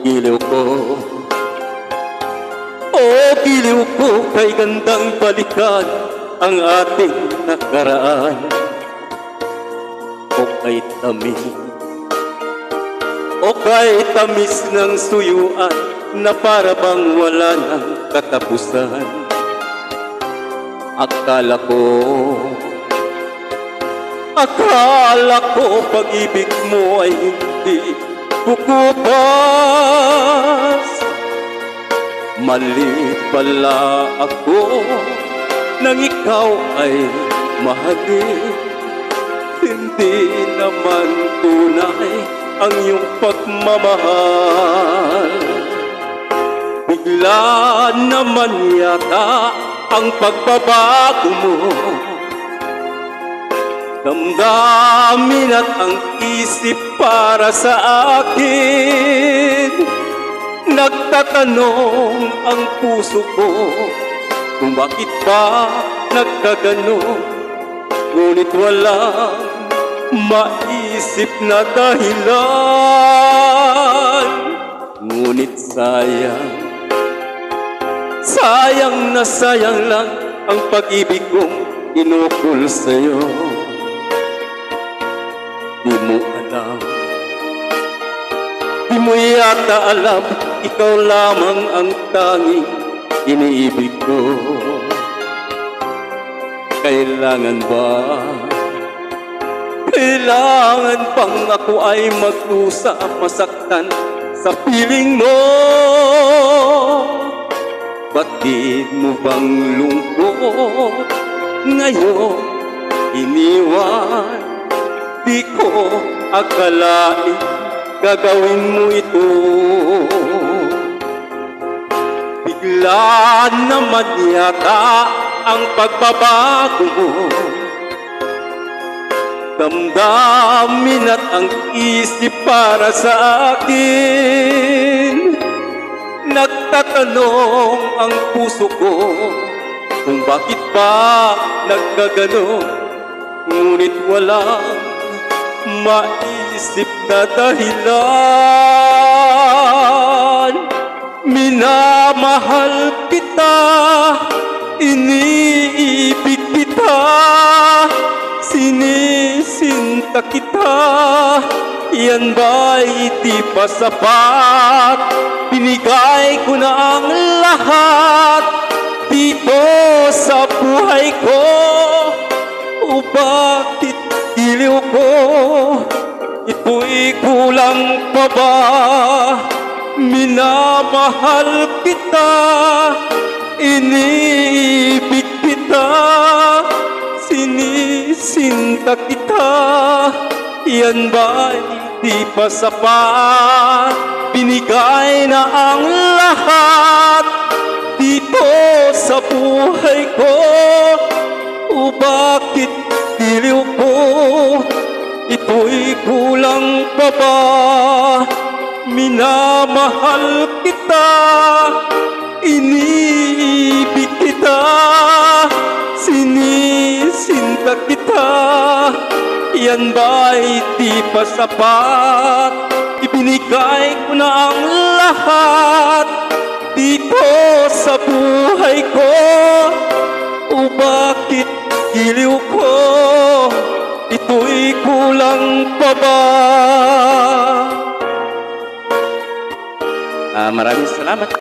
giliw ko, o giliw ko, kay gandang balikan ang ating nakaraan. O kay tamis, o kay tamis ng suyuan na para bang wala ng katapusan. Akala ko pag-ibig mo ay hindi kukupas. Mali pala ako nang ikaw ay mahalin. Hindi naman tunay ang iyong pagmamahal. Bigla naman yata ang pagbabago mo. Damdamin at ang isip para sa akin. Nagtatanong ang puso ko kung bakit ba nagkaganon. Ngunit walang maisip na dahilan. Ngunit sayang na sayang lang ang pag-ibig kong inukol sa'yo. Di mo yata alam, ikaw lamang ang tanging iniibig ko. Kailangan bang ako ay magdusa, masaktan sa piling mo? Batid mo bang lungkot ngayon iniwan? Di ko akalain gagawin mo ito. Bigla naman yata ang pagbabago mo. Damdamin at ang isip para sa akin. Nagtatanong ang puso ko kung bakit ba nagkaganon. Ngunit walang maisip na dahilan. Minamahal kita, iniibig kita, sinisinta kita. Yan ba'y di pa sapat? Binigay ko na ang lahat dito sa buhay ko. O bakit giliw ko? Ito'y kulang pa ba? Minamahal kita, iniibig kita, sinisinta kita. Yan ba'y di pa sapat? Binigay na ang lahat dito sa buhay ko. O bakit giliw ko? Ito'y kulang pa ba? Minamahal kita, iniibig kita, sinisinta kita. Yan ba'y di pa sapat? Ibinigay ko na ang lahat dito sa buhay ko. O bakit giliw ko? Ito'y kulang pa ba? Maraming salamat.